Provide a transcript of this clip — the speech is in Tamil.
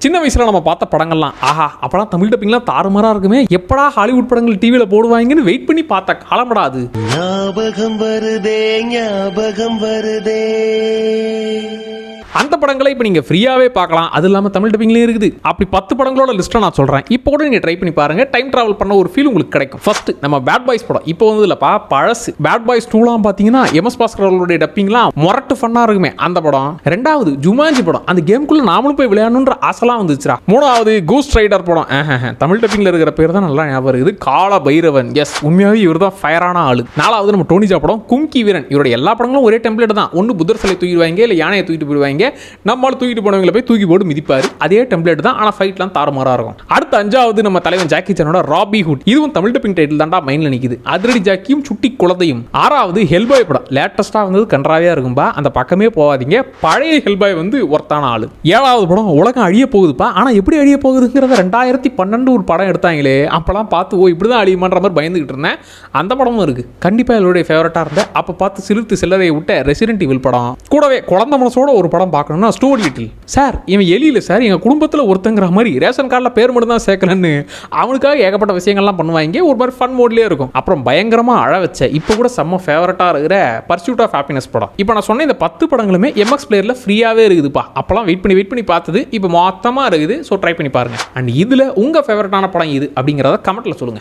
சின்ன வயசுல நம்ம பார்த்த படங்கள்லாம் ஆஹா அப்பலாம் தமிழ் டப்பிங்லாம் தாறுமாறா இருக்குமே, எப்படா ஹாலிவுட் படங்கள் டிவியில போடுவாங்கன்னு வெயிட் பண்ணி பார்த்த காலமடா அது. ஞாபகம் வருதே ஞாபகம் வருதே. அந்த படங்களை இப்போ நீங்கள் ஃப்ரீயாகவே பார்க்கலாம். அது இல்லாமல் தமிழ் டப்பிங்லேயும் இருக்குது. அப்படி 10 படங்களோட லிஸ்ட்டை நான் சொல்கிறேன். இப்போ கூட நீங்கள் ட்ரை பண்ணி பாருங்கள். டைம் ட்ராவல் பண்ண ஒரு ஃபீல் உங்களுக்கு கிடைக்கும். ஃபர்ஸ்ட் நம்ம பேட் பாய்ஸ் படம் இப்போ வந்து இல்லைப்பா பழசு. பேட் பாய்ஸ் 2லாம் பார்த்தீங்கன்னா எம்எஸ் பாஸ்கர் அவர்களுடைய டப்பிங்லாம் மொரட்டு ஃபன்னாக இருக்குமே அந்த படம். ரெண்டாவது ஜுமான்ஜி படம், அந்த கேமுக்குள்ள நாமளும் போய் விளையாடணுன்ற ஆசைலாம் வந்துச்சுரா. மூணாவது கூஸ்ட் ரைடர் படம், தமிழ் டப்பிங்கில் இருக்கிற பேர் தான் நல்லா ஞாபகம் இருக்குது, கால பைரவன். எஸ், உண்மையாகவே இவர் தான் ஃபயரான ஆளு. நாலாவது நம்ம டோனிஜா படம் கும்கி வீரன். இவருடைய எல்லா படங்களும் ஒரே டெம்ப்ளேட் தான். ஒன்று புத்தர் சிலை தூக்கிடுவாங்க, இல்லை யானையை தூக்கிட்டு போயிடுவாங்க. நம்மளால தூக்கிட்டு போனவங்களை போய் தூக்கி போட்டு மிதிப்பாரு. அதே டெம்ப்ளேட் தான், ஆனா ஃபைட்லாம் தாறுமாறா இருக்கும். அடுத்து அஞ்சாவது நம்ம தலைவன் ஜாக்கி சானோட ராபி ஹுட். இதுவும் தமிழ் டப்பிங் டைட்டில் தான்டா மைண்ட்ல நிக்குது. அதிரடி ஜாக்கியும் சுட்டி குழந்தையும். ஆறாவது ஹெல்பாய் படம், லேட்டஸ்டா வந்தது, கன்றாவியா இருக்கும்பா, அந்த பக்கமே போகாதீங்க. பழைய ஹெல்பாய் வந்து ஒர்த்தான ஆளு. ஏழாவது படம் உலகம் அழிய போகுதுப்பா, ஆனா எப்படி அழிய போகுதுங்கிறத 2012 ஒரு படம் எடுத்தாங்களே, அப்பெல்லாம் பார்த்து ஓ இப்படிதான் அழியுமான்ற மாதிரி பயந்துகிட்டு இருந்தேன். அந்த படமும் இருக்கு. கண்டிப்பா என்னுடைய ஃபேவரட்டா இருந்த அப்ப பார்த்து சிலிர்த்து சில்லறையை விட்ட ரெசிடென்ட் ஈவில் படம். கூடவே குழந்தை மனசோட ஒரு படம் பார்க்கணும்னா ஸ்டோரி லிட்டில். சார் இவன் எலியில சார் எங்க குடும்பத்தில் ஒருத்தங்கிற மாதிரி ரேஷன் கார்டில் பேர் மட்டும் தான் சேர்க்கலன்னு அவனுக்காக ஏகப்பட்ட விஷயங்கள்லாம் பண்ணுவாங்க. ஒரு மாதிரி ஃபன் மோட்லேயே இருக்கும். அப்புறம் பயங்கரமா அழ வச்ச இப்போ கூட செம்ம ஃபேவரட்டா இருக்கிற பர்சூட் ஆஃப் ஹாப்பினஸ் படம். இப்போ நான் சொன்ன இந்த 10 படங்களுமே எம்எக்ஸ் பிளேயர்ல ஃப்ரீயாவே இருக்குதுப்பா. அப்பெல்லாம் வெயிட் பண்ணி பார்த்தது இப்போ மொத்தமா இருக்குது. ஸோ ட்ரை பண்ணி பாருங்க. அண்ட் இதுல உங்க ஃபேவரட்டான படம் இது அப்படிங்கிறத கமெண்ட்ல சொல்லுங்க.